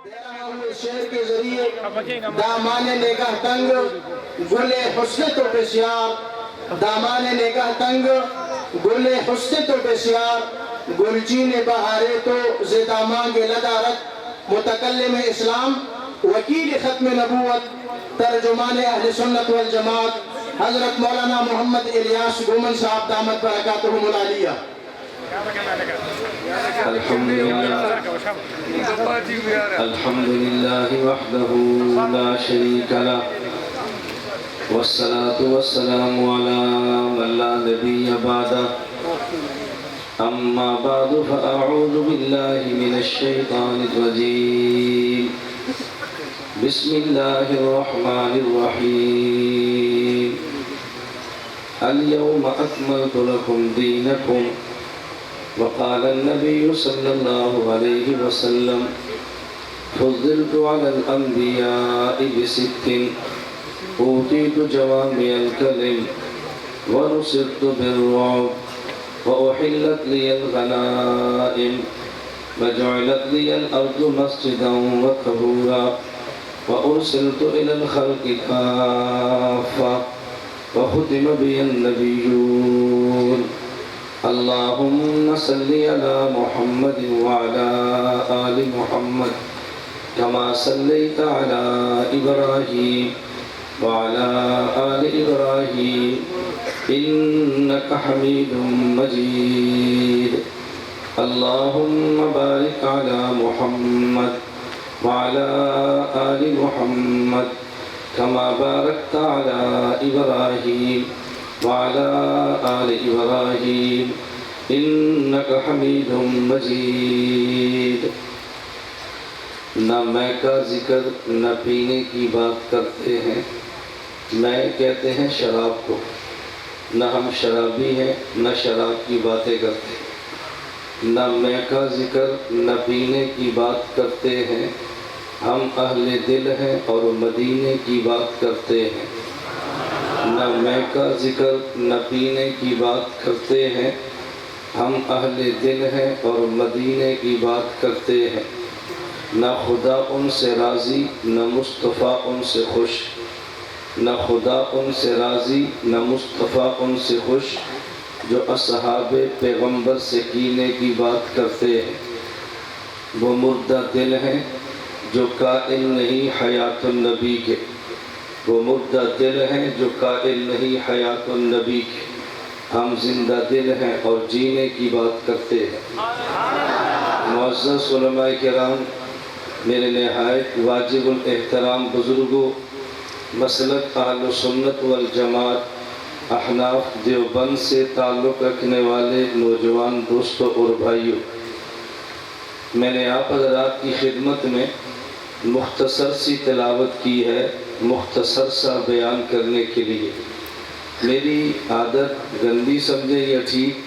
دے رہا ہوں اس شعر کے ذریعے دامان نگاہ تنگ گل حسن تو بسیار، دامان نگاہ تنگ گل حسن تو بسیار، گلچین بہارے تو زدامانگ لدارت، متکلم اسلام وکیل ختم نبوت ترجمان اہل سنت والجماعت حضرت مولانا محمد الیاس گومن صاحب دامت برکاتہم العالیہ۔ الحمد لله وحده لا شريك له والصلاة والسلام على من لا نبي بعده أما بعد فأعوذ بالله من الشيطان الرجيم بسم الله الرحمن الرحيم اليوم أكملت لكم دينكم وقال النبي صلى الله عليه وسلم فضلت على الأنبياء بست أوتيت جوامع الكلم ونصرت بالرعب وأحلت لي الغنائم وجعلت لي الأرض مسجدا وطهورا وأرسلت إلى الخلق كافة وختم بي النبيون اللهم صل على محمد وعلى آل محمد كما صليت على إبراهيم وعلى آل إبراهيم إنك حميد مجيد اللهم بارك على محمد وعلى آل محمد كما باركت على إبراهيم وعلى آل إبراهيم إنك حميد مجيد۔ نہ میں کا ذکر نہ پینے کی بات کرتے ہیں، میں کہتے ہیں شراب کو، نہ ہم شرابی ہیں نہ شراب کی باتیں کرتے ہیں۔ نہ میں کا ذکر نہ پینے کی بات کرتے ہیں، ہم اہل دل ہیں اور مدینے کی بات کرتے ہیں۔ نہ میں کا ذکر نہ پینے کی بات کرتے ہیں، ہم اہل دل ہیں اور مدینے کی بات کرتے ہیں۔ نہ خدا ان سے راضی نہ مصطفیٰ ان سے خوش، نہ خدا ان سے راضی نہ مصطفیٰ ان سے خوش، جو اصحاب پیغمبر سے کینے کی بات کرتے ہیں۔ وہ مردہ دل ہیں جو قائل نہیں حیات النبی کے، وہ مردہ دل ہیں جو قائل نہیں حیات النبی کے، ہم زندہ دل ہیں اور جینے کی بات کرتے ہیں۔ معزز علماء کرام، میرے نہایت واجب الاحترام بزرگوں، مسلک اہل سنت والجماعت احناف دیوبند سے تعلق رکھنے والے نوجوان دوستوں اور بھائیوں، میں نے آپ حضرات کی خدمت میں مختصر سی تلاوت کی ہے، مختصر سا بیان کرنے کے لیے۔ میری عادت گندی سمجھے یا ٹھیک،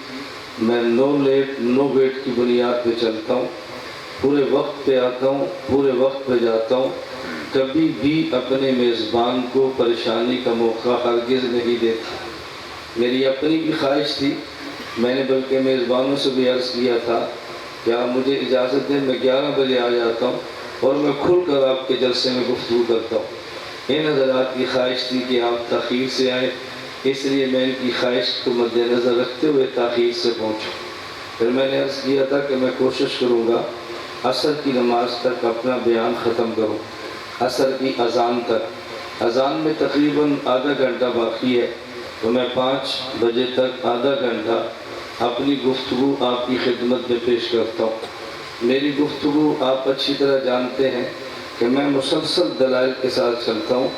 میں نو لیٹ نو ویٹ کی بنیاد پہ چلتا ہوں، پورے وقت پہ آتا ہوں، پورے وقت پہ جاتا ہوں، کبھی بھی اپنے میزبان کو پریشانی کا موقع ہرگز نہیں دیتا۔ میری اپنی بھی خواہش تھی، میں نے بلکہ میزبانوں سے بھی عرض کیا تھا کہ آپ مجھے اجازت دیں، میں 11 بجے آ جاتا ہوں اور میں کھل کر آپ کے جلسے میں گفتگو کرتا ہوں۔ ان حضرات کی خواہش تھی کہ آپ تاخیر سے آئیں، اس لیے میں ان کی خواہش کو مد نظر رکھتے ہوئے تاخیر سے پہنچوں۔ پھر میں نے عرض کیا تھا کہ میں کوشش کروں گا عصر کی نماز تک اپنا بیان ختم کروں، عصر کی اذان تک۔ اذان میں تقریباً آدھا گھنٹہ باقی ہے، تو میں 5 بجے تک آدھا گھنٹہ اپنی گفتگو آپ کی خدمت میں پیش کرتا ہوں۔ میری گفتگو آپ اچھی طرح جانتے ہیں کہ میں مسلسل دلائل کے ساتھ چلتا ہوں۔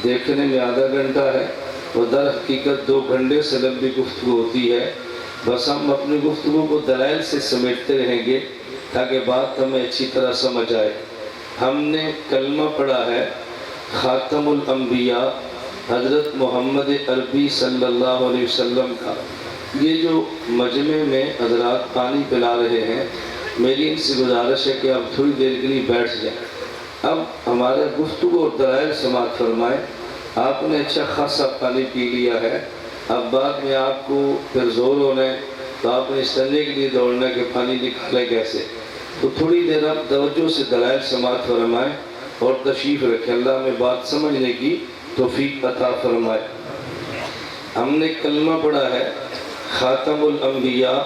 دیکھنے میں آدھا گھنٹہ ہے، وہ در حقیقت 2 گھنٹے سے لمبی گفتگو ہوتی ہے۔ بس ہم اپنی گفتگو کو دلائل سے سمیٹتے رہیں گے تاکہ بات ہمیں اچھی طرح سمجھ آئے۔ ہم نے کلمہ پڑھا ہے خاتم الانبیاء حضرت محمد عربی صلی اللہ علیہ وسلم کا۔ یہ جو مجمع میں حضرات پانی پلا رہے ہیں، میری ان سے گزارش ہے کہ آپ تھوڑی دیر کے لیے بیٹھ جائیں۔ اب ہمارے گفتگو اور دلائل سماعت فرمائیں۔ آپ نے اچھا خاصا پانی پی لیا ہے، اب بعد میں آپ کو پھر زور ہونا ہے تو آپ نے اس طرح کے لیے دوڑنا کہ پانی نکالے کیسے۔ تو تھوڑی دیر آپ توجہ سے دلائل سماعت فرمائیں اور تشریف رکھیں، اللہ میں بات سمجھنے کی توفیق عطا فرمائے۔ ہم نے کلمہ پڑھا ہے خاتم الانبیاء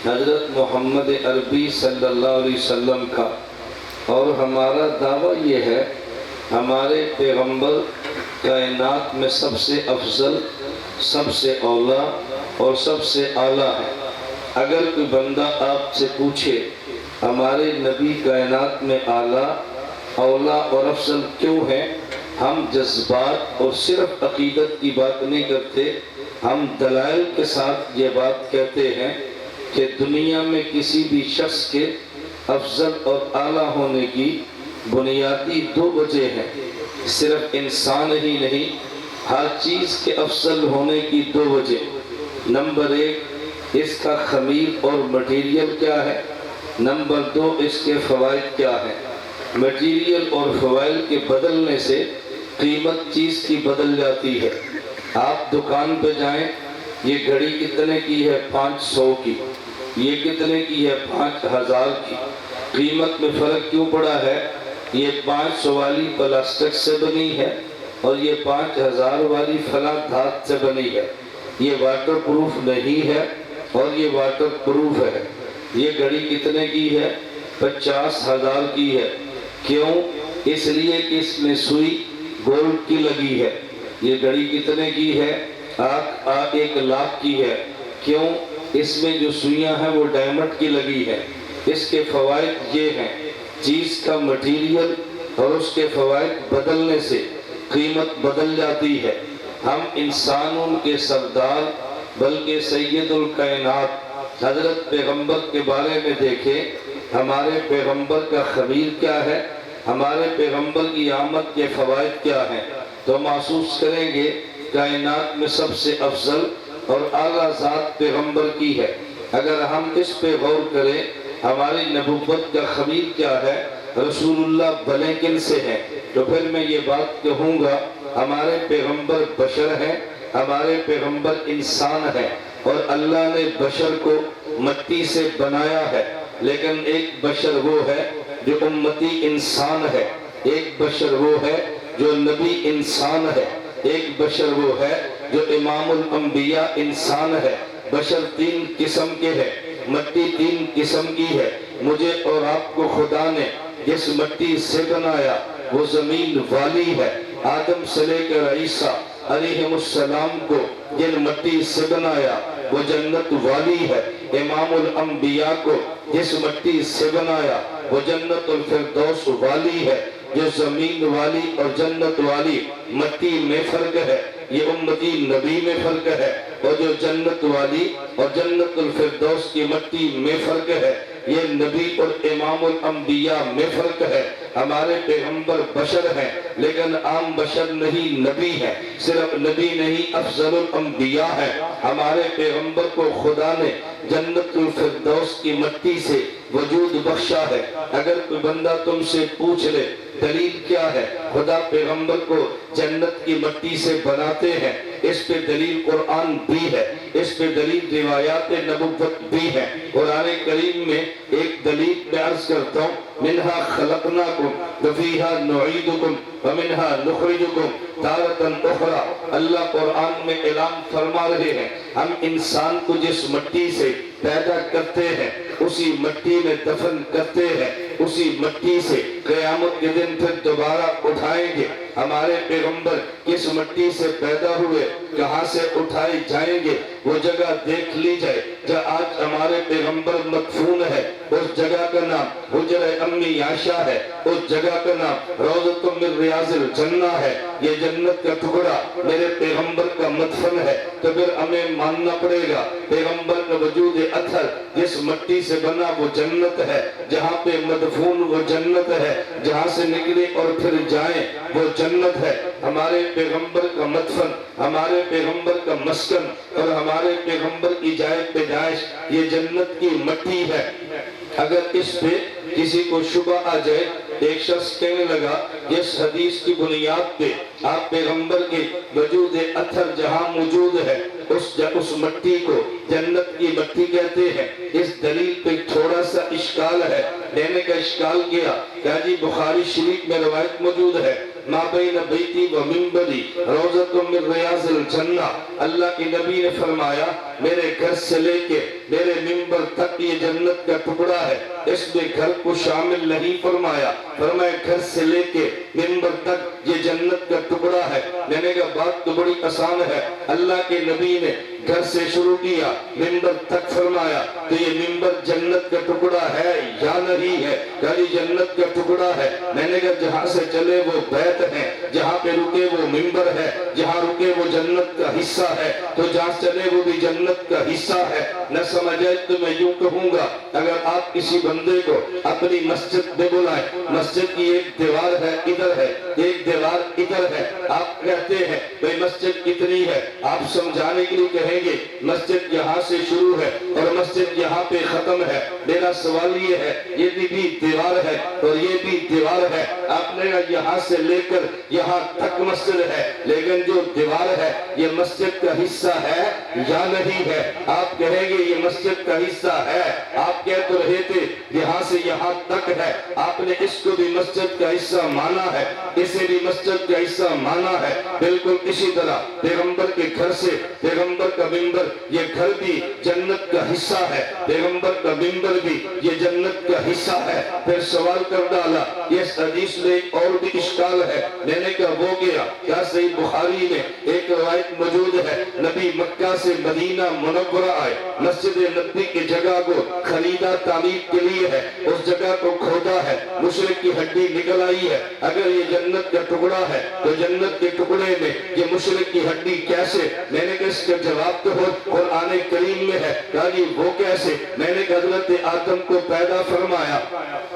حضرت محمد عربی صلی اللہ علیہ وسلم کا، اور ہمارا دعویٰ یہ ہے ہمارے پیغمبر کائنات میں سب سے افضل، سب سے اولا اور سب سے اعلیٰ ہے۔ اگر کوئی بندہ آپ سے پوچھے ہمارے نبی کائنات میں اعلیٰ، اولا اور افضل کیوں ہیں، ہم جذبات اور صرف عقیدت کی بات نہیں کرتے، ہم دلائل کے ساتھ یہ بات کہتے ہیں کہ دنیا میں کسی بھی شخص کے افضل اور اعلیٰ ہونے کی بنیادی دو وجہ ہیں۔ صرف انسان ہی نہیں، ہر چیز کے افضل ہونے کی دو وجہ۔ نمبر ایک، اس کا خمیر اور مٹیریل کیا ہے۔ نمبر دو، اس کے فوائد کیا ہیں۔ مٹیریل اور فوائد کے بدلنے سے قیمت چیز کی بدل جاتی ہے۔ آپ دکان پہ جائیں، یہ گھڑی کتنے کی ہے؟ 500 کی۔ یہ کتنے کی ہے؟ 5000 کی۔ قیمت میں فرق کیوں پڑا ہے؟ یہ 500 والی پلاسٹک سے بنی ہے اور یہ 5000 والی فلاں دھات سے بنی ہے۔ یہ واٹر پروف نہیں ہے اور یہ واٹر پروف ہے۔ یہ گھڑی کتنے کی ہے؟ 50,000 کی ہے۔ کیوں؟ اس لیے کہ اس میں سوئی گولڈ کی لگی ہے۔ یہ گھڑی کتنے کی ہے؟ 1,00,000 کی ہے۔ کیوں؟ اس میں جو سوئیاں ہیں وہ ڈائمنڈ کی لگی ہے۔ اس کے فوائد یہ ہیں، چیز کا مٹیریل اور اس کے فوائد بدلنے سے قیمت بدل جاتی ہے۔ ہم انسانوں کے سردار بلکہ سید الکائنات حضرت پیغمبر کے بارے میں دیکھیں، ہمارے پیغمبر کا خبیر کیا ہے، ہمارے پیغمبر کی آمد کے فوائد کیا ہیں، تو محسوس کریں گے کائنات میں سب سے افضل اور اعلیٰ ذات پیغمبر کی ہے۔ اگر ہم اس پہ غور کریں ہماری نبوت کا خبیر کیا ہے، رسول اللہ بھلے کن سے ہیں، تو پھر میں یہ بات کہوں گا ہمارے پیغمبر بشر ہیں، ہمارے پیغمبر انسان ہیں، اور اللہ نے بشر کو مٹی سے بنایا ہے، لیکن ایک بشر وہ ہے جو امتی انسان ہے، ایک بشر وہ ہے جو نبی انسان ہے، ایک بشر وہ ہے جو امام الانبیاء انسان ہے۔ بشر 3 قسم کے ہیں، مٹی 3 قسم کی ہے۔ مجھے اور آپ کو خدا نے جس مٹی سے بنایا وہ زمین والی ہے۔ آدم سے لے کر عیسیٰ علیہ السلام کو جن مٹی سے بنایا وہ جنت والی ہے۔ امام الانبیاء کو جس مٹی سے بنایا وہ جنت الفردوس والی ہے۔ جو زمین والی اور جنت والی مٹی میں فرق ہے، یہ امتی نبی میں فرق ہے، اور جو جنت والی اور جنت الفردوس کی مٹی میں فرق ہے، یہ نبی اور امام الانبیاء میں فرق ہے۔ ہمارے پیغمبر بشر ہیں لیکن عام بشر نہیں، نبی ہیں۔ صرف نبی نہیں، افضل الانبیاء ہیں۔ ہمارے پیغمبر کو خدا نے جنت الفردوس کی مٹی سے وجود بخشا ہے۔ اگر کوئی بندہ تم سے پوچھ لے دلیل کیا ہے خدا پیغمبر کو جنت کی مٹی سے بناتے ہیں، اس پہ دلیل قرآن بھی ہے، اس پہ دلیل روایات نبوت بھی ہے۔ قرآن کریم میں ایک دلیل میں عرض کرتا ہوں، منہا خلقناکم وفیہا نعیدکم ومنہا نخرجکم تارۃ اخری۔ اللہ قرآن میں اعلان فرما رہے ہیں ہم انسان کو جس مٹی سے پیدا کرتے ہیں اسی مٹی میں دفن کرتے ہیں، اسی مٹی سے قیامت کے دن پھر دوبارہ اٹھائیں گے۔ ہمارے پیغمبر کس مٹی سے پیدا ہوئے، کہاں سے اٹھائے جائیں گے، وہ جگہ دیکھ لی جائے جہاں آج ہمارے پیغمبر مدفون ہے، اس جگہ کا نام حجر امی عائشہ ہے، اس جگہ کا نام روضۃ من ریاض الجنہ ہے۔ یہ جنت کا ٹکڑا میرے پیغمبر کا مدفن ہے، تو پھر ہمیں ماننا پڑے گا پیغمبر کا وجود اطہر جس مٹی سے بنا وہ جنت ہے، جہاں پہ مدفون وہ جنت ہے، جہاں سے نکلے اور پھر جائیں وہ جنت ہے۔ ہمارے پیغمبر کا مدفن، ہمارے پیغمبر کا مسکن اور ہمارے پیغمبر کی جائے پیدائش یہ جنت کی مٹی ہے۔ اگر اس پہ کسی کو شبہ آ جائے ایک شخص کہنے لگا اس حدیث کی بنیاد پہ آپ پیغمبر کے وجود اثر جہاں موجود ہے اس مٹی کو جنت کی مٹی کہتے ہیں، اس دلیل پہ تھوڑا سا اشکال ہے۔ میں نے کہا اشکال کیا؟ کہا جی بخاری شریف میں روایت موجود ہے، ما بین بیتی و منبری روضۃ من ریاض الجنہ، اللہ کے نبی نے فرمایا میرے گھر سے لے کے میرے منبر تک یہ جنت کا ٹکڑا ہے، اس میں گھر کو شامل نہیں فرمایا، فرمایا گھر سے لے کے منبر تک یہ جنت کا ٹکڑا ہے۔ میں نے کہا بات تو بڑی آسان ہے، اللہ کے نبی نے گھر سے شروع کیا منبر تک فرمایا تو یہ منبر جنت کا ٹکڑا ہے یا نہیں ہے؟ کہا جنت کا ٹکڑا ہے۔ میں نے کہا جہاں سے چلے وہ بیت ہے، جہاں پہ رکے وہ منبر ہے، جہاں رکے وہ جنت کا حصہ ہے، تو جہاں چلے وہ بھی جنت کا حصہ ہے۔ نہ سمجھے تو میں یوں کہوں گا اگر آپ کسی بندے کو اپنی مسجد میں بلائیں، مسجد کی ایک دیوار ہے ادھر ہے، ایک دیوار ادھر ہے، آپ کہتے ہیں بھئی مسجد کتنی ہے؟ آپ سمجھانے کے لیے کہیں گے مسجد یہاں سے شروع ہے اور مسجد یہاں پہ ختم ہے۔ میرا سوال یہ ہے یہ بھی دیوار ہے اور یہ بھی دیوار ہے، آپ نے کہا یہاں سے لے کر یہاں تک مسجد ہے، لیکن جو دیوار ہے یہ مسجد کا حصہ ہے یا نہیں ہے؟ آپ کہیں گے یہ مسجد کا حصہ ہے۔ آپ کہہ تو رہے تھے یہاں سے یہاں تک ہے، آپ نے اس کو بھی مسجد کا حصہ مانا ہے، اسے بھی مسجد کا حصہ مانا ہے۔ بالکل اسی طرح پیغمبر کے گھر سے پیغمبر کا منبر یہ گھر بھی جنت کا حصہ ہے، پیغمبر کا منبر بھی یہ جنت کا حصہ ہے۔ پھر سوال کر ڈالا اس حدیث میں اور بھی اشکال ہے۔ میں نے کہا وہ گیا کیا صحیح بخاری میں ایک روایت موجود ہے، نبی مکہ سے مدینہ منورہ آئے، مسجد نبی کی جگہ کو خریدا تعمیر کے لیے ہے، اس جگہ کو کھودا ہے، مشرک کی ہڈی نکل آئی ہے۔ اگر یہ جنت کا ٹکڑا ہے تو جنت کے ٹکڑے میں یہ مشرک کی ہڈی کیسے؟ میں نے کہا اس کا جواب تو قرآن کریم میں ہے۔ کہا جی وہ کیسے؟ میں نے حضرت آدم کو پیدا فرمایا،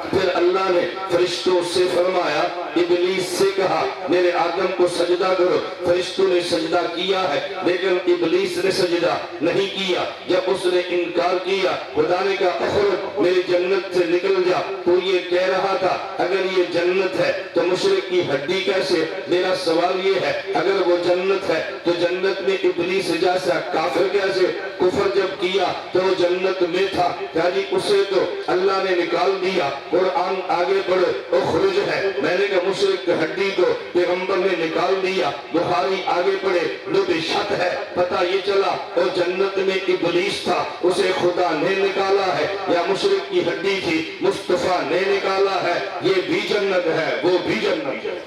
پھر اللہ نے فرشتوں سے فرمایا، ابلیس سے کہا میرے آدم کو سجدہ کرو، فرشتوں نے سجدہ کیا ہے لیکن ابلیس نے سجدہ نہیں کیا۔ جب اس نے انکار کیا خدا نے کہا اخرج میری جنت سے نکل جا، تو یہ کہہ رہا تھا اگر یہ جنت ہے تو مشرک کی ہڈی کیسے؟ میرا سوال یہ ہے اگر وہ جنت ہے تو جنت میں ابلیس جیسا کافر کیسے؟ کفر جب کیا تو وہ جنت میں تھا، کہا جی اسے تو اللہ نے نکال دیا۔ قرآن آگے بڑھو اخرج ہے، میں نے کہا مشرک ہڈی کو پیغمبر نے نکال دیا۔ بخاری آگے پڑھے نبی شت ہے، پتہ یہ چلا اور جنت میں ابلیس تھا، اسے خدا نے نکالا ہے، یا مشرک کی ہڈی تھی مصطفیٰ نے نکالا ہے، یہ بھی جنت ہے وہ بھی جنت ہے۔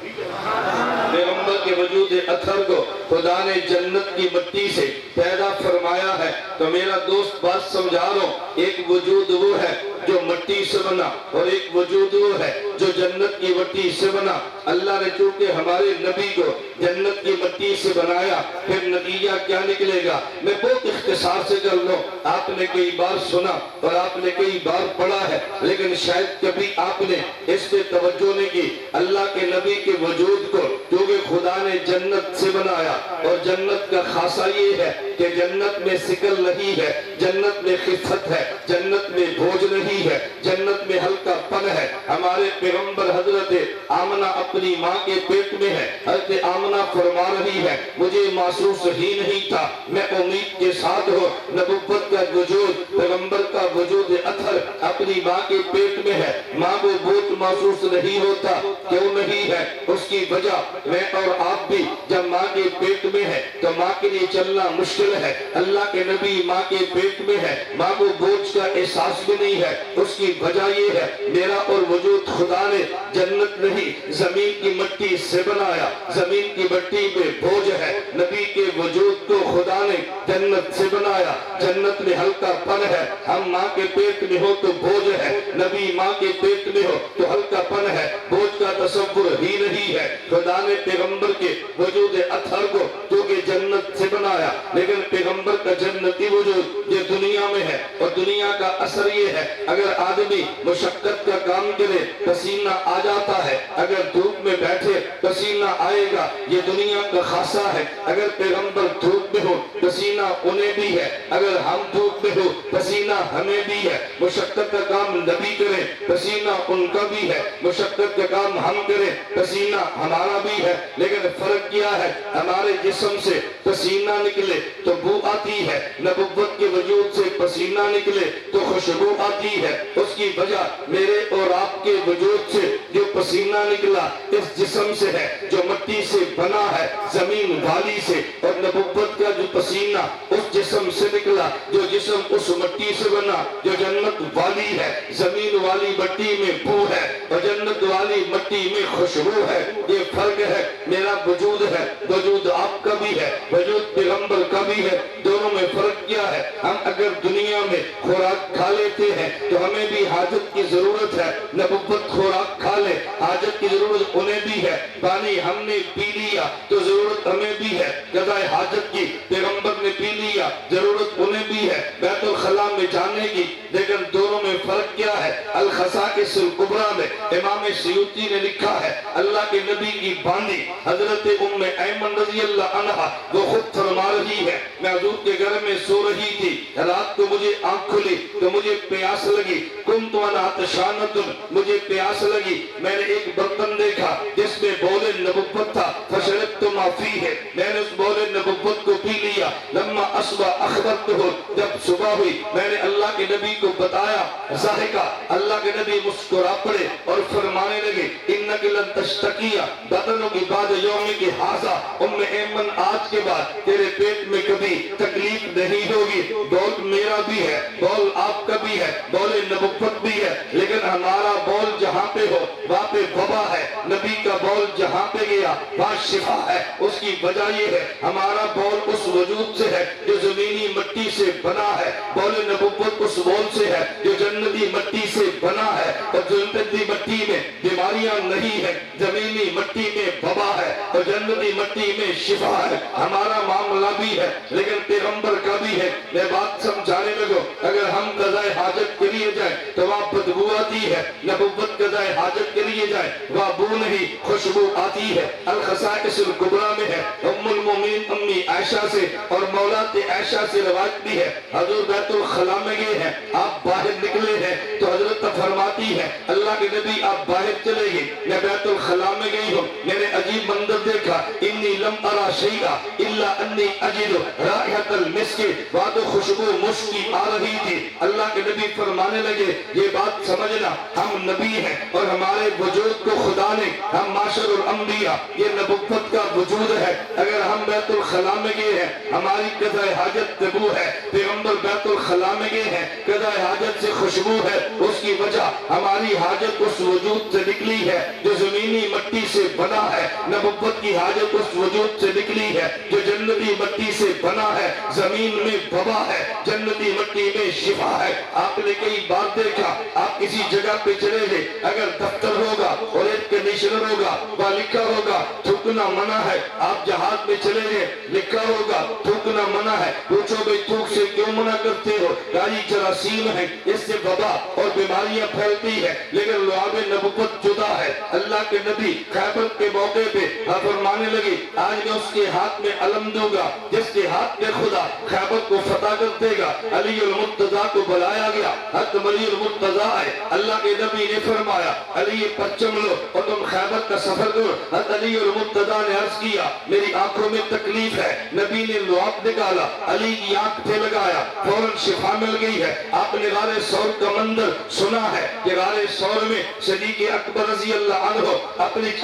پیغمبر کے وجود اثر کو خدا نے جنت کی مٹی سے پیدا فرمایا ہے۔ تو میرا دوست بات سمجھا رہا ہوں، ایک وجود وہ ہے جو مٹی سے بنا اور ایک وجود وہ ہے جو جنت کی مٹی سے بنا۔ اللہ نے چونکہ ہمارے نبی کو جنت کی مٹی سے بنایا، پھر نتیجہ کیا نکلے گا میں بہت اختصار سے کر لوں۔ آپ نے کئی بار سنا اور آپ نے کئی بار پڑھا ہے لیکن شاید کبھی آپ نے اس پہ توجہ نہیں کی۔ اللہ کے نبی کے وجود کو کیونکہ خدا نے جنت سے بنایا اور جنت کا خاصہ یہ ہے کہ جنت میں سکل نہیں ہے، جنت میں خفت ہے، جنت میں بوجھ نہیں ہے، جنت میں ہلکا پن ہے۔ ہمارے پیغمبر حضرت آمنہ اپنی ماں کے پیٹ میں ہے، حضرت آمنہ فرما رہی ہے مجھے محسوس ہی نہیں تھا، میں امید کے ساتھ ہوں نبوت کا وجود پیغمبر کا وجود اثر اپنی ماں کے پیٹ میں ہے، ماں کو بوجھ محسوس نہیں ہوتا، کیوں نہیں ہے؟ اس کی وجہ میں اور آپ بھی جب ماں کے پیٹ میں ہے تو ماں کے لیے چلنا مشکل ہے۔ اللہ کے نبی ماں کے پیٹ میں ہے، ماں کو بوجھ کا احساس بھی نہیں ہے، اس کی وجہ یہ ہے میرا اور وجود خدا نے جنت نہیں زمین کی مٹی سے بنایا، زمین کی مٹی میں بوجھ ہے، نبی کے وجود کو خدا نے جنت سے بنایا، جنت میں ہلکا پن ہے۔ ہم ماں کے پیٹ میں ہو تو بوجھ ہے، نبی ماں کے پیٹ میں ہو تو ہلکا پن ہے، بوجھ کا تصور ہی نہیں ہے۔ خدا نے پیغمبر کے وجود اثر کو کیونکہ جنت سے بنایا، لیکن پیغمبر کا جنتی وجود یہ دنیا میں ہے اور دنیا کا اثر یہ ہے اگر آدمی مشقت کا کام کرے پسینہ آ جاتا ہے، اگر دھوپ میں بیٹھے تو پسینہ آئے گا، یہ دنیا کا خاصہ ہے۔ اگر پیغمبر دھوپ میں ہو پسینہ انہیں بھی ہے، اگر ہم دھوپ میں ہو پسینہ ہمیں بھی ہے۔ مشقت کا کام نبی کریں پسینہ ان کا بھی ہے، مشقت کا کام ہم کریں پسینہ ہمارا بھی ہے، لیکن فرق کیا ہے؟ ہمارے جسم سے پسینہ نکلے تو بو آتی ہے، نبوت کے وجود سے پسینہ نکلے تو خوشبو آتی ہے۔ اس کی وجہ میرے اور آپ کے وجود سے جو پسینہ نکلا اس جسم سے ہے، جو مٹی سے بنا ہے، زمین والی سے، اور نبوت کا جو پسینہ اس جسم سے نکلا، جو جسم اس مٹی سے بنا جو جنت والی ہے۔ زمین والی مٹی میں بو ہے اور جنت والی مٹی میں خوشبو ہے، یہ فرق ہے۔ میرا وجود ہے، وجود آپ کا بھی ہے، وجود پیغمبر کا بھی ہے، دونوں میں فرق کیا ہے؟ ہم اگر دنیا میں خوراک کھا لیتے ہیں تو ہمیں بھی حاجت کی ضرورت ہے، نبوت خوراک کھا لے حاجت کی ضرورت انہیں بھی ہے، پانی ہم نے پی لیا تو ضرورت ہمیں بھی ہے، قضاء حاجت کی پیغمبر نے پی لیا ضرورت انہیں بھی ہے، بیت الخلا میں جانے کی، لیکن دونوں میں فرق کیا ہے؟ الخصائص الکبریٰ میں امام سیوطی نے لکھا ہے، اللہ کے نبی کی باندھی حضرت ام ایمن رضی اللہ عنہ وہ خود فرما رہی ہے، میں حضور کے گھر میں سو رہی تھی، رات کو مجھے آنکھ کھلی تو مجھے پیاس لگی، کنت وانا عطشانۃ، مجھے پیاس لگی، میں نے ایک برتن دیکھا جس میں بول نبوت تھا، فشربت ما فیہ، میں نے اس بول نبوت کو پی لیا، لما اصبح اخبرتہ، جب صبح ہوئی میں نے اللہ کے نبی کو بتایا، ضاحکہ، اللہ کے نبی مسکرا پڑے اور فرمانے لگے، انک لن تشتکی بطنک بعد یومک ھذا، ام ایمن آج کے بعد تیرے پیٹ میں کبھی تکلیف نہیں ہوگی، بول میرا بھی ہے، بول آپ کا بھی ہے، بول نبوت بھی ہے، لیکن ہمارا بول جہاں پہ ہو وہاں پہ وبا ہے، نبی کا بول جہاں پہ گیا وہاں شفا ہے۔ اس کی وجہ یہ ہے ہمارا بول اس وجود سے ہے جو زمینی مٹی سے بنا ہے، بول نبوت اس بول سے ہے جو جنتی مٹی سے بنا ہے، اور جنتی مٹی میں بیماریاں نہیں ہے، زمینی مٹی میں وبا ہے اور جنتی مٹی میں شفا ہے۔ ہمارا معاملہ بھی ہے لیکن پیغمبر کا بھی ہے۔ میں بات سمجھانے لگو، اگر ہم قضاء حاجت کے لیے جائیں تو وہاں بدبو آتی ہے، نبوت قضاء حاجت کے لیے جائیں وہاں بو نہیں خوشبو آتی ہے۔ الخصائص الکبریٰ میں ہے، ام المومنین امی عائشہ سے اور مولات عائشہ سے روایت بھی ہے، حضور بیت الخلا میں گئے ہیں، آپ باہر نکلے ہیں تو حضرت فرماتی ہے اللہ کے نبی آپ باہر چلے گئے، میں بیت الخلا میں گئی ہوں، میں نے عجیب منظر دیکھا، انی لم ارا شیئا الا انی اجد رائحۃ المسک، وہاں تو خوشبو مشک کی آ رہی تھی۔ اللہ کے نبی فرمانے لگے یہ بات سمجھنا، ہم نبی ہیں اور ہمارے وجود کو خدا نے، ہم معاشر الانبیاء، یہ نبوت کا وجود ہے، اگر ہم بیت الخلا میں گئے ہیں ہماری قضاء حاجت تبو ہے، پیغمبر بیت الخلا میں گئے ہیں قضاء حاجت سے خوشبو ہے، اس کی وجہ ہماری حاجت اس وجود سے نکلی ہے جو زمینی مٹی سے بنا ہے، نبوت کی حاجت اس وجود سے نکلی ہے جو جنتی مٹی سے بنا ہے، زمین میں وبا ہے، جنتی مٹی میں شفا ہے۔ آپ نے کئی بار دیکھا، آپ کسی جگہ پہ چلے گئے، اگر دفتر ہوگا اور ایک کنڈیشنر ہوگا وہاں لکھا ہوگا تھوکنا منع ہے، آپ جہاز میں چلے گئے لکھا ہوگا تھوکنا منع ہے، پوچھو بھئی تھوک سے کیوں منع کرتے ہو؟ کئی جراثیم ہے، اس سے وبا اور بیماریاں پھیلتی ہے، لیکن لعاب نبوت جدا ہے۔ اللہ کے نبی خیبر کے موقع پہ فرمانے لگے آج میں اس کے ہاتھ میں علم دوں گا جس کے ہاتھ میں خدا خیبر کو فتح کر دے گا۔ علی المرتضیٰ کو بلایا گیا، حضرت علی المرتضیٰ ہے، اللہ کے نبی نے فرمایا علی پرچم لو اور تم خیبر کا سفر کرو۔ حضرت علی المرتضیٰ نے عرض کیا میری آنکھوں میں تکلیف ہے، نبی نے لعاب نکالا، علی کی آنکھ پہ لگایا، فوراً شفا مل گئی ہے۔ آپ نے غار ثور کا منظر سنا ہے کہ غار ثور میں صدیق اکبر رضی اللہ عنہ اپنے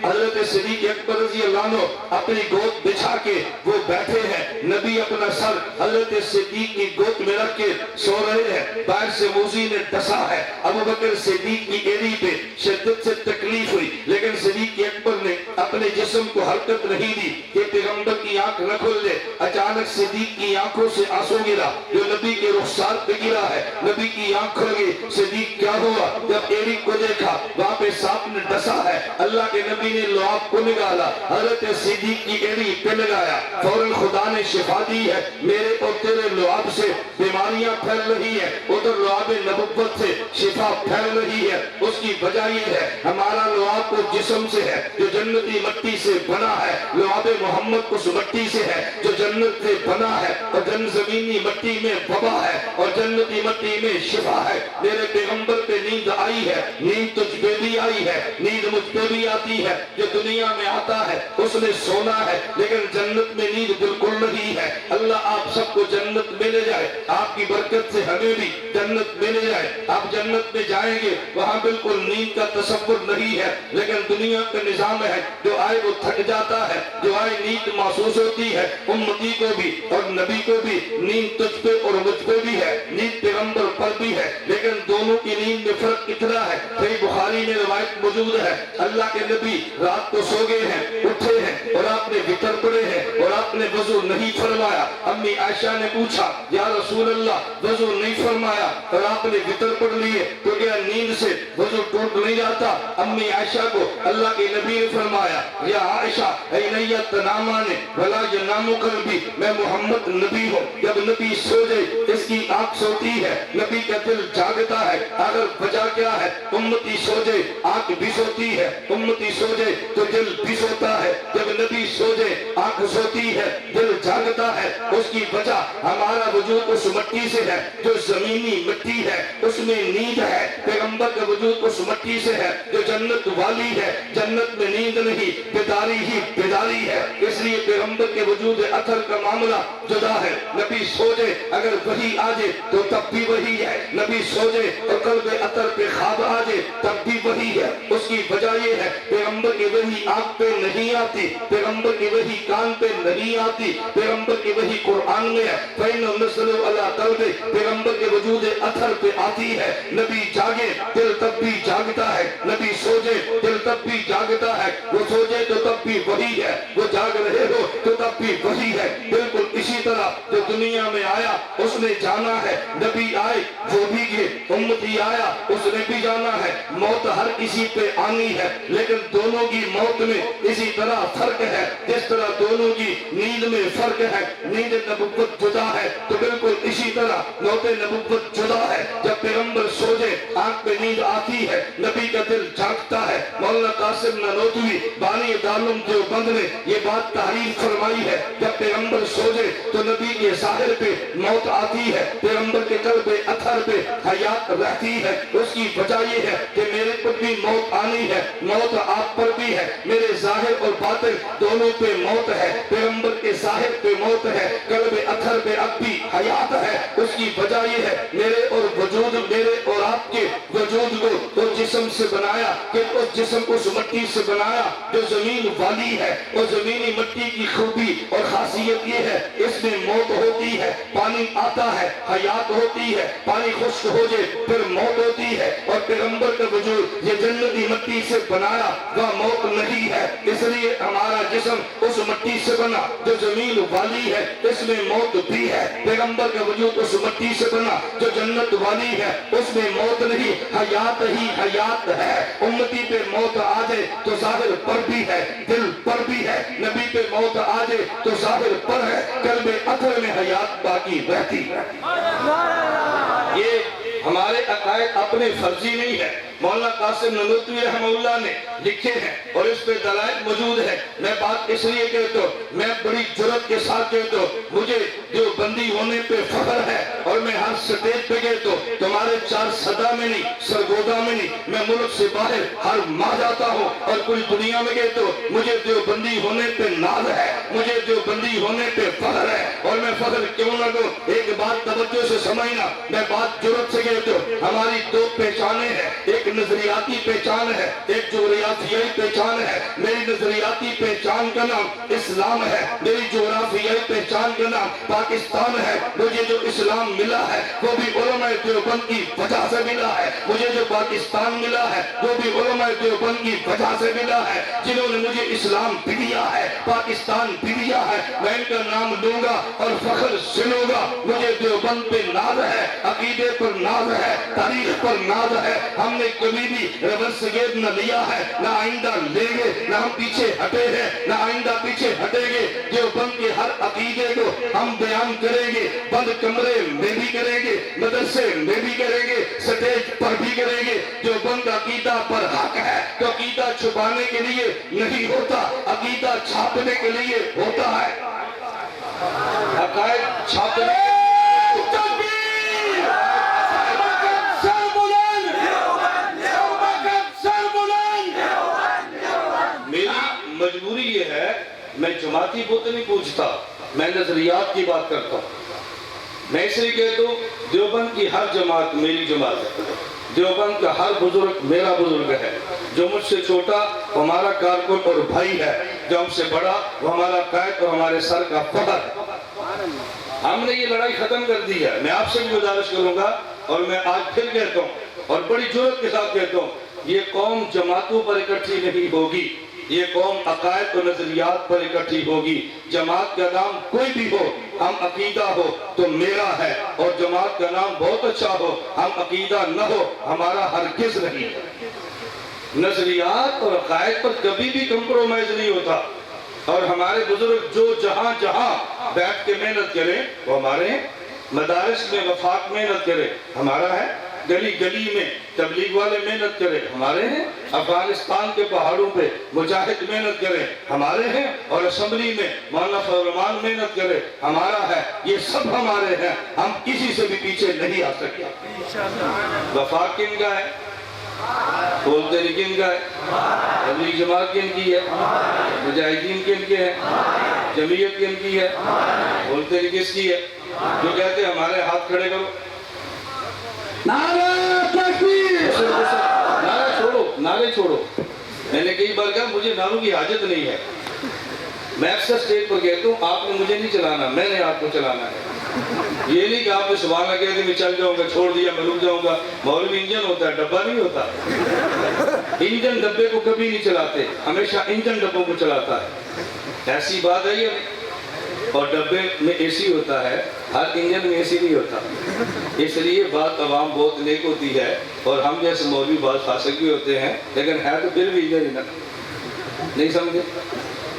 حضرت صدیق اکبر رضی اللہ عنہ اپنی گود بچھا کے وہ بیٹھے ہیں، نبی اپنا سر حضرت صدیق کی گود میں رکھ کے سو رہے ہیں، باہر سے موذی نے ڈسا ہے، ابو بکر صدیق کی ایڑی پہ شدت سے تکلیف ہوئی، لیکن صدیق اکبر نے اپنے جسم کو حرکت نہیں دی کہ پیغمبر کی آنکھ نہ کھل دے. اچانک صدیق کی آنکھوں سے آنسو گرا جو نبی کے رخسار پہ گرا ہے. نبی کی آنکھ کھل گئی. صدیق کیا ہوا؟ جب ایڑی کو دیکھا وہاں پہ سانپ نے ڈسا ہے. اللہ کے نبی نے لعاب کو نکالا, حضرت صدیق کی ایڑی پہ لگایا. فوراً خدا نے شفا دی ہے. میرے اور تیرے لعاب سے بیماریاں پھیل رہی ہیں, ادھر لعاب نبوت سے شفا پھیل رہی ہے. اس کی وجہ یہ ہے ہمارا لعاب کو جسم سے ہے جو جنتی مٹی سے بنا ہے. لعاب محمد اس مٹی سے ہے جو جنت سے بنا ہے, اور جن زمینی مٹی میں وبا ہے اور جنتی مٹی میں شفا ہے. میرے پیغمبر پہ نیند آئی ہے, نیند تجھ پہ بھی آئی ہے, نیند مجھ پہ بھی آتی ہے. جو دنیا میں آتا ہے اس نے سونا ہے, لیکن جنت میں نیند بالکل نہیں ہے. اللہ آپ سب کو جنت میں لے جائے, آپ کی برکت سے ہمیں بھی جنت میں لے جائے. آپ جنت میں جائیں گے وہاں بالکل نیند کا تصور نہیں ہے, لیکن دنیا کا نظام ہے جو آئے وہ تھک جاتا ہے, جو آئے نیند محسوس ہوتی ہے. امتی کو بھی اور نبی کو بھی نیند تجھ پہ اور مجھ پہ بھی ہے, نیند پیغمبر پر بھی ہے, لیکن دونوں کی نیند میں فرق کتنا ہے. صحیح بخاری میں روایت موجود ہے, اللہ کے نبی رات کو سو گئے ہیں, اٹھے ہیں اور آپ نے وتر پڑے ہیں اور آپ نے وضو نہیں فرمایا. امی عائشہ نے پوچھا یا رسول اللہ وضو نہیں فرمایا اور آپ نے وتر پڑھ لیے تو کیا نیند سے وضو ٹوٹ نہیں جاتا؟ امی عائشہ کو اللہ کے نبی نے فرمایا یا عائشہ اینیہ تنامان ولا ینام قلبی, میں محمد نبی ہوں. جب نبی سو جائے اس کی آنکھ سوتی ہے, نبی کا دل جاگتا ہے. اگر وجہ کیا ہے؟ امتی سو جائے آنکھ بھی سوتی ہے, امتی سو جائے تو دل بھی سوتا ہے. جب نبی سو جائے آنکھ سوتی ہے, دل جاگتا ہے. اس کی وجہ ہمارا وجود اس مٹی سے ہے جو زمینی مٹی ہے, اس میں نیند ہے. پیغمبر کا وجود اس مٹی سے ہے جو جنت والی ہے. جنت میں نیند نہیں, بیداری ہی بیداری ہے. اس لیے پیغمبر کے وجود اثر کا معاملہ جدا ہے. نبی سو جائے اگر وحی آ جائے تو تب بھی وہی ہے, نبی سو جائے اور قلب اثر پہ خواب آ جائے تب بھی وہی ہے. اس کی وجہ یہ ہے پیغمبر کی وحی آنکھ پہ نہیں آتی, پیغمبر کی وحی کان پہ نہیں آتی, پیغمبر کی وحی قرآن میں ہے. فَإِنَّ نَزَّلُ عَلَىٰ قَلْبِ, پیغمبر کے وجود اثر پہ آتی ہے. نبی جاگے دل تب بھی جاگتا ہے, نبی سو جائے دل تب بھی جاگتا ہے. وہ سو جائے تو تب بھی وہی ہے, وہ جاگ رہے ہو تو تب بھی وہی ہے. بالکل اسی طرح جو دنیا میں آیا اس نے جانا ہے, نبی آئے وہ بھی گئے, امتی آیا اس نے بھی جانا ہے. موت ہر کسی پہ آنی ہے, لیکن دونوں کی موت میں اسی طرح فرق ہے جس طرح دونوں کی نیند میں فرق ہے. نیند نبوت جدا ہے تو بالکل اسی طرح موت نبوت جدا ہے. جب پیغمبر سو جائے آنکھ پہ نیند آتی ہے, نبی کا دل جاگتا ہے. مولانا قاسم نانوتوی بانی دارالعلوم دیوبند نے یہ بات تحریر فرمائی ہے, جب پیغمبر سو جائے تو نبی کے ظاہر پہ موت آتی ہے, پیغمبر کے قلب اثر پہ حیات رہتی ہے. اس کی وجہ یہ ہے کہ میرے پر بھی موت آنی ہے, موت آپ پر بھی ہے, میرے ظاہر اور باطن دونوں پہ موت ہے. پیغمبر کے ظاہر پہ موت ہے, قلب اثر پہ اب بھی حیات ہے. اس کی وجہ یہ ہے میرے اور وجود, میرے اور آپ کے وجود کو اس جسم سے بنایا کہ اس جسم کو اس مٹی سے بنایا جو زمین والی ہے. اور زمینی مٹی کی خوبی اور خاصیت یہ ہے اس میں موت ہوتی ہے, پانی آتا ہے حیات ہوتی ہے, پانی خشک ہو جائے پھر موت ہوتی ہے. اور پیغمبر کا وجود یہ جنتی مٹی سے بنایا وہ موت نہیں ہے. اس لیے ہمارا جسم اس مٹی سے بنا جو زمین والی ہے, اس میں موت بھی ہے. پیغمبر کا وجود اس مٹی سے بنا جو جنت والی ہے, اس میں موت نہیں, حیات ہی حیات ہے. امتی پہ موت آ جائے تو ظاہر پر بھی ہے, دل پر بھی ہے. نبی پہ موت آ جائے تو ظاہر پر ہے, قلب اثر میں حیات باقی رہتی ہے. یہ ہمارے عقائد اپنے فرضی نہیں ہے, مولانا قاسم نانوتوی رحمہ اللہ نے لکھے ہیں اور اس پہ دلائل موجود ہے. میں بات اس لیے کہتا ہوں, میں بڑی جرات کے ساتھ کہتا ہوں, مجھے جو بندی ہونے پہ فخر ہے اور میں ہر سٹیج پہ کہتا ہوں, تمہارے چار صدا میں نہیں, سرگودا میں نہیں, میں ملک سے باہر ہر ماہ جاتا ہوں اور پوری دنیا میں کہتا ہوں مجھے جو بندی ہونے پہ ناز ہے, مجھے جو بندی ہونے پہ فخر ہے. اور میں فخر کیوں نہ دوں, ایک بات توجہ سے سمجھنا, میں بات جرات سے سمیت ہماری دو پہچانیں ہیں، ایک نظریاتی پہچان ہے، ایک جغرافیائی پہچان ہے۔ میری نظریاتی پہچان کا نام اسلام ہے، میری جغرافیائی پہچان کا نام پاکستان ہے۔ مجھے جو اسلام ملا ہے وہ بھی علماء دیوبند کی وجہ سے ملا ہے، مجھے جو پاکستان ملا ہے وہ بھی علماء دیوبند کی وجہ سے ملا ہے، جنہوں نے مجھے اسلام بھی دیا ہے، پاکستان بھی دیا ہے۔ میں ان کا نام لوں گا اور فخر سے لوں گا۔ مجھے دیوبند پہ ناز ہے، عقیدے پر ناز ہے، تاریخ پر ناز ہے۔ ہم نے کبھی بھی ریورس گیٹ نہ لیا ہے، نہ آئندہ لیں گے، نہ ہم پیچھے ہٹے ہیں، نہ آئندہ پیچھے ہٹیں گے۔ دیوبند کے ہر عقیدے کو ہم بیان کریں گے، بند کمرے میں بھی کریں گے، مدرسے میں بھی کریں گے، سٹیج پر بھی کریں گے۔ دیوبند عقیدہ پر حق ہے تو عقیدہ چھپانے کے لیے نہیں ہوتا، عقیدہ چھاپنے کے لیے ہوتا ہے۔ عقائد چھاپنے مجبوری یہ ہے، میں جماعتی بت نہیں پوچھتا، میں نظریات کی بات کرتا ہوں۔ میں اس لیے کہتا ہوں دیوبند کی ہر جماعت میری جماعت ہے، دیوبند کا ہر بزرگ میرا بزرگ ہے۔ جو مجھ سے چھوٹا وہ ہمارا کارکن اور بھائی ہے، جو ہم سے بڑا وہ ہمارا قائد اور ہمارے سر کا فخر ہے۔ ہم نے یہ لڑائی ختم کر دی ہے۔ میں آپ سے بھی گزارش کروں گا اور میں آج پھر کہتا ہوں اور بڑی جرأت کے ساتھ کہتا ہوں، یہ قوم جماعتوں پر اکٹھی نہیں ہوگی، یہ قوم عقائد و نظریات پر اکٹھی ہوگی۔ جماعت کا نام کوئی بھی ہو، ہم عقیدہ ہو تو میرا ہے، اور جماعت کا نام بہت اچھا ہو، ہم عقیدہ نہ ہو، ہمارا ہرگز نہیں ہے۔ نظریات اور عقائد پر کبھی بھی کمپرومائز نہیں ہوتا، اور ہمارے بزرگ جو جہاں جہاں بیٹھ کے محنت کریں وہ ہمارے ہیں۔ مدارس میں وفاق محنت کرے ہمارا ہے، گلی گلی میں تبلیغ والے محنت کرے ہمارے ہیں، افغانستان کے پہاڑوں پہ مجاہد محنت کرے ہمارے ہیں، اور اسمبلی میں مولانا فرمان محنت کرے ہمارا ہے۔ یہ سب ہمارے ہیں، ہم کسی سے بھی پیچھے نہیں آ سکتے۔ وفاق کن کا ہے؟ بولتے نہیں کن کا ہے؟ تبلیغ جماعت کن کی ہے؟ مجاہدین کن کے ہیں؟ جمعیت کن کی ہے؟ بولتے نہیں کس کی ہے؟ جو کہتے ہیں ہمارے ہاتھ کھڑے کرو، نعرہ تکبیر، نعرے چھوڑو۔ میں نے کئی بار کہا مجھے نعروں کی حاجت نہیں ہے۔ میں اکثر اسٹیج پر کہتا ہوں آپ نے مجھے نہیں چلانا، میں نے آپ کو چلانا ہے۔ یہ نہیں کہ آپ نے سبحان اللہ کہہ دی میں چل جاؤں گا، چھوڑ دیا میں رک جاؤں گا۔ مولوی انجن ہوتا ہے، ڈبہ نہیں ہوتا۔ انجن ڈبے کو کبھی نہیں چلاتے، ہمیشہ انجن ڈبوں کو چلاتا ہے۔ ایسی بات ہے یہ، اور ڈبے میں اے سی ہوتا ہے، ہر انجن میں اے سی نہیں ہوتا۔ اس لیے بات عوام بہت نیک ہوتی ہے، اور ہم جیسے مولوی بات فاسق بھی ہوتے ہیں، لیکن ہے تو پھر بھی انجن ہی نہ، نہیں سمجھے؟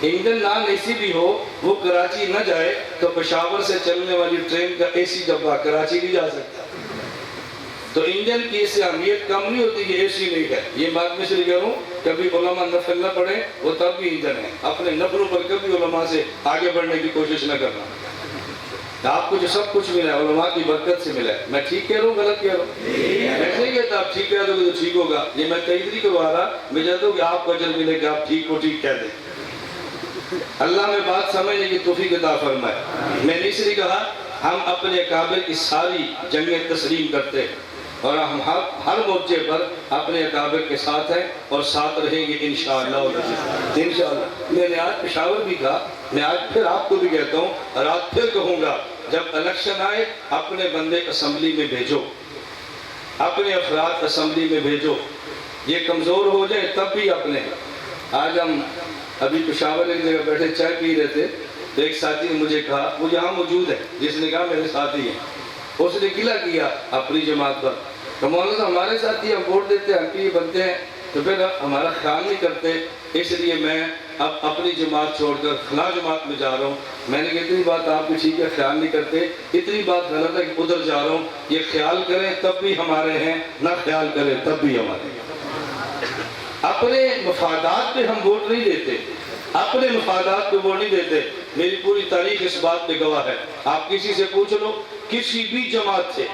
انجن نان اے سی بھی ہو، وہ کراچی نہ جائے تو پشاور سے چلنے والی ٹرین کا اے سی ڈبہ کراچی نہیں جا سکتا۔ تو انجن کی اس سے اہمیت کم نہیں ہوتی کہ اے سی نہیں ہے۔ یہ بات میں سے کہہ رہا ہوں، کبھی علماء نفل نہ پڑھیں، وہ تب بھی انجن ہے۔ اپنے نفلوں پر کبھی علماء سے آگے بڑھنے کی کوشش نہ کرنا۔ آپ کو جو سب کچھ ملا ہے علماء کی برکت سے ملا ہے۔ میں ٹھیک کہہ رہا ہوں غلط کہہ رہا ہوں؟ میں نہیں کہتا آپ ٹھیک کہہ دو گے تو ٹھیک ہوگا، یہ میں تائید نہیں کروا رہا، میں چاہتا ہوں کہ آپ کو اجر ملے کہ آپ ٹھیک کو ٹھیک کہہ دیں۔ اللہ میں بات سمجھنے کی توفیق عطا فرمائے۔ میں نے اس لیے کہا ہم اپنے اکابر کی ساری جنگیں تسلیم کرتے ہیں، اور ہم ہر موقع پر اپنے اکابر کے ساتھ ہیں اور ساتھ رہیں گے انشاءاللہ۔ انشاءاللہ میں نے آج پشاور بھی کہا، میں آج پھر آپ کو بھی کہتا ہوں اور آج پھر کہوں گا، جب الیکشن آئے اپنے بندے اسمبلی میں بھیجو، اپنے افراد اسمبلی میں بھیجو۔ یہ کمزور ہو جائے تب بھی اپنے۔ آج ہم ابھی پشاور ایک جگہ بیٹھے چائے پی رہے تھے، تو ایک ساتھی نے مجھے کہا، وہ یہاں موجود ہے، جس نے کہا میرے ساتھی ہیں، اس نے گلہ کیا اپنی جماعت پر کہ مولانا صاحب ہمارے ساتھی ہم ووٹ دیتے ہیں، ہم یہ بنتے ہیں تو پھر ہمارا خیال نہیں کرتے، اس لیے میں اب اپنی جماعت چھوڑ کر فلاں جماعت میں جا رہا ہوں۔ میں نے کہا اتنی بات آپ کی ٹھیک ہے، خیال نہیں کرتے، اتنی بات غلط ہے کہ ادھر جا رہا ہوں۔ یہ خیال کریں تب بھی ہمارے ہیں، نہ خیال کریں تب بھی ہمارے ہیں۔ اپنے مفادات پہ ہم ووٹ نہیں دیتے، اپنے مفادات پہ ووٹ نہیں دیتے۔ میری پوری تاریخ اس بات پہ گواہ ہے۔ آپ کسی سے پوچھ لو، کسی بھی جماعت سے،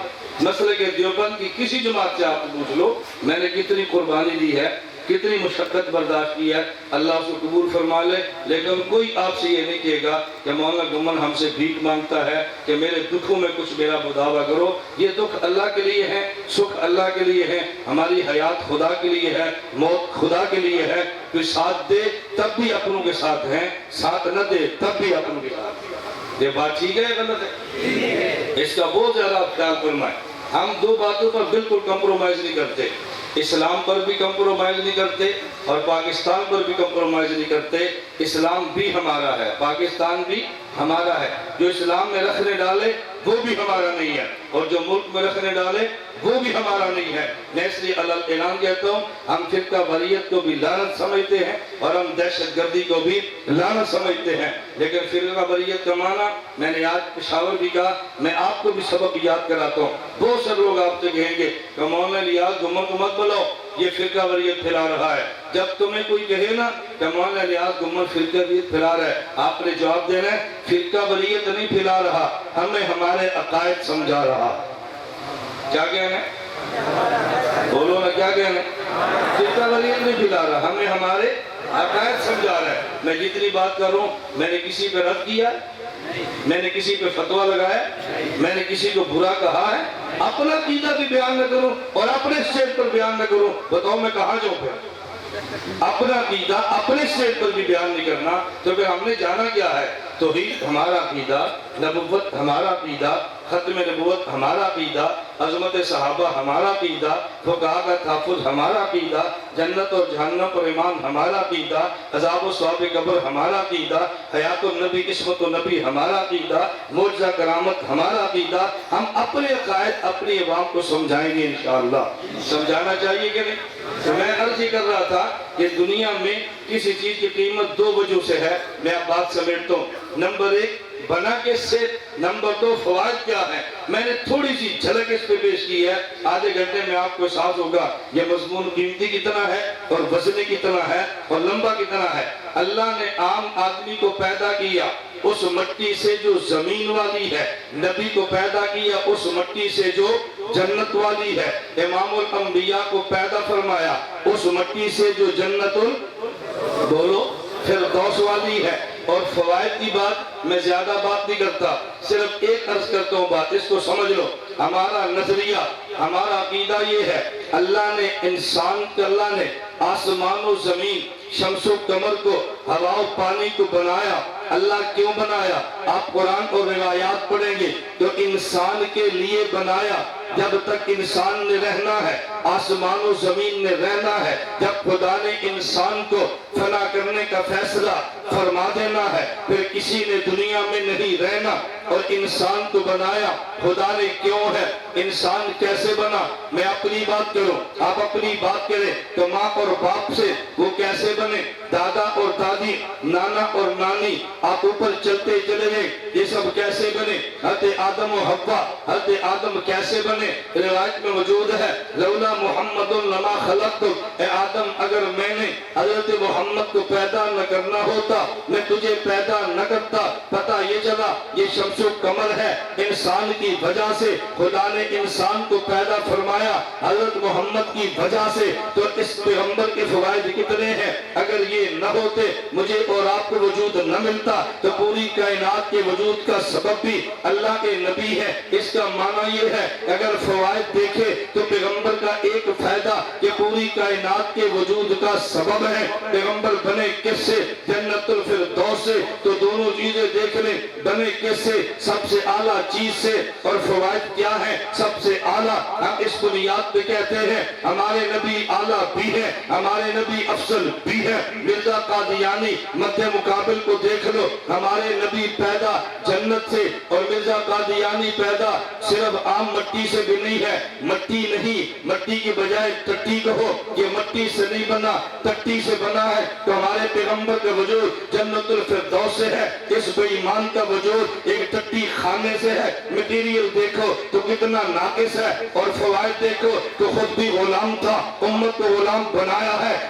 مسئلہ کہ دیوبند کی کسی جماعت سے آپ پوچھ لو، میں نے کتنی قربانی دی ہے کتنی مشقت برداشت کی ہے، اللہ اس کو قبول فرما لے۔ لیکن کوئی آپ سے یہ نہیں کہے گا کہ مولانا گمن ہم سے بھیک مانگتا ہے کہ میرے دکھوں میں کچھ میرا بداوا کرو۔ یہ دکھ اللہ کے لیے ہے، سکھ اللہ کے لیے ہے، ہماری حیات خدا کے لیے ہے، موت خدا کے لیے ہے۔ کوئی ساتھ دے تب بھی اپنوں کے ساتھ ہیں، ساتھ نہ دے تب بھی اپنوں کے ساتھ ہیں۔ یہ بات ٹھیک ہے یا غلط ہے؟ اس کا بہت زیادہ خیال فرمائیں۔ ہم دو باتوں پر بالکل کمپرومائز نہیں کرتے، اسلام پر بھی کمپرومائز نہیں کرتے اور پاکستان پر بھی کمپرومائز نہیں کرتے۔ اسلام بھی ہمارا ہے، پاکستان بھی ہمارا ہے۔ جو اسلام میں رکھنے ڈالے وہ بھی ہمارا نہیں ہے، اور جو ملک میں رکھنے ڈالے وہ بھی ہمارا نہیں ہے۔ میں اس لیے اعلان کہتا ہوں، ہم فرقہ واریت کو بھی لعنت سمجھتے ہیں اور ہم دہشت گردی کو بھی لعنت سمجھتے ہیں، لیکن فرقہ واریت کا معنی میں نے آج پشاور بھی کہا، میں آپ کو بھی سبق یاد کراتا ہوں۔ بہت سے لوگ آپ سے کہیں گے کہ مولانا الیاس گمن کو مت بلاؤ، یہ فرقہ واریت پھیلا رہا ہے۔ جب تمہیں کوئی کہے نا کہ مولانا الیاس گمن فرقہ واریت پھیلا رہا ہے، آپ نے جواب دینا ہے فرقہ واریت نہیں پھیلا رہا، ہمیں ہمارے عقائد سمجھا رہا۔ کیا کہنا ہے؟ بولو نا، کیا کہنا ہے؟ فرقہ واریت نہیں پھیلا رہا، ہمیں ہمارے عقائد سمجھا رہا ہے۔ میں جتنی بات کر رہا ہوں، میں نے کسی پہ رد کیا، میں نے کسی پہ فتویٰ لگایا، میں نے کسی کو برا کہا ہے؟ اپنا عقیدہ بھی بیان نہ کروں اور اپنے اسٹیج پر بیان نہ کروں، بتاؤ میں کہاں جاؤں پھر؟ اپنا عقیدہ اپنے اسٹیج پر بھی بیان نہیں کرنا تو پھر ہم نے جانا کیا ہے؟ توحید ہمارا عقیدہ، نبوت ہمارا عقیدہ، ختم نبوت ہمارا عقیدہ، عظمت صحابہ ہمارا عقیدہ، فقہا کا تحفظ ہمارا عقیدہ، جنت اور جہنم پر ایمان ہمارا عقیدہ، عذاب و ثواب قبر ہمارا عقیدہ، حیات النبی قسمت النبی ہمارا عقیدہ، معجزہ کرامت ہمارا عقیدہ۔ ہم اپنے عقائد اپنی عوام کو سمجھائیں گے انشاءاللہ۔ سمجھانا چاہیے کہ نہیں؟ تو میں عرض یہ کر رہا تھا کہ دنیا میں کسی چیز کی قیمت دو وجہ سے ہے، میں اب بات سمیٹتا ہوں۔ نمبر ایک بنا کے سے، نمبر دو فوائد کیا ہے۔ میں نے تھوڑی سی جھلک اس پہ پیش کی ہے، آدھے گھنٹے میں آپ کو احساس ہوگا یہ مضمون قیمتی کتنا ہے اور وزنی کتنا ہے اور لمبا کتنا ہے۔ اللہ نے عام آدمی کو پیدا کیا اس مٹی سے جو زمین والی ہے، نبی کو پیدا کیا اس مٹی سے جو جنت والی ہے، امام الانبیاء کو پیدا فرمایا اس مٹی سے جو جنت بولو فردوس والی ہے۔ اور فوائد کی بات میں زیادہ بات نہیں کرتا، صرف ایک عرض کرتا ہوں بات، اس کو سمجھ لو۔ ہمارا نظریہ، ہمارا عقیدہ یہ ہے، اللہ نے آسمان و زمین، شمس و قمر کو، ہوا و پانی کو بنایا۔ اللہ کیوں بنایا؟ آپ قرآن اور روایات پڑھیں گے تو انسان کے لیے بنایا۔ جب تک انسان نے رہنا ہے، آسمان و زمین نے رہنا ہے۔ جب خدا نے انسان کو فنا کرنے کا فیصلہ فرما دینا ہے، پھر کسی نے دنیا میں نہیں رہنا۔ اور انسان کو بنایا خدا نے کیوں ہے؟ انسان کیسے بنا؟ میں اپنی بات کروں، آپ اپنی بات کریں تو ماں اور باپ سے وہ کیسے بنے؟ دادا اور دادی، نانا اور نانی، آپ اوپر چلتے چلے گئے، یہ سب کیسے بنے؟ حضرت آدم و حوا، حضرت آدم کیسے بنے؟ روایت میں موجود ہے، لولا محمد لما خلقتک، اے آدم اگر میں نے حضرت محمد کو پیدا نہ کرنا ہوتا میں تجھے پیدا نہ کرتا۔ پتہ یہ چلا یہ شمس و قمر ہے، انسان کی وجہ سے خدا نے انسان کو پیدا فرمایا، حضرت محمد کی وجہ سے۔ تو اس پیغمبر کے فوائد کتنے ہیں؟ اگر یہ نہ ہوتے، مجھے اور آپ کو وجود نہ ملتا، تو پوری کائنات کے وجود کا سبب بھی اللہ کے نبی ہے۔ اس کا معنی یہ ہے اگر فوائد دیکھے تو پیغمبر کا ایک فائدہ کہ پوری کائنات کے وجود کا سبب ہے۔ پیغمبر بنے کس سے؟ جنت الفردوس سے۔ تو دونوں چیزیں دیکھ لیں، بنے کس سے؟ سب سے اعلیٰ چیز سے۔ اور فوائد کیا ہے؟ سب سے اعلیٰ۔ ہم اس بنیاد پہ کہتے ہیں ہمارے نبی اعلیٰ بھی ہے، ہمارے نبی افضل بھی ہے۔ مرزا قادیانی مدِ مقابل کو دیکھ لو، ہمارے نبی پیدا جنت سے اور مرزا قادیانی پیدا صرف عام مٹی سے بھی نہیں ہے۔ مٹی نہیں، مٹی کی بجائے ٹٹی کہو، یہ مٹی سے نہیں بنا، ٹٹی سے بنا ہے۔ تو ہمارے پیغمبر کا وجود جنت الفردوس سے ہے، اس بے ایمان کا وجود ایک ٹٹی خانے سے ہے۔ میٹیریل دیکھو تو کتنا ناقص ہے، اور فوائد دیکھو تو خود بھی غلام تھا، امت کو غلام بنایا ہے،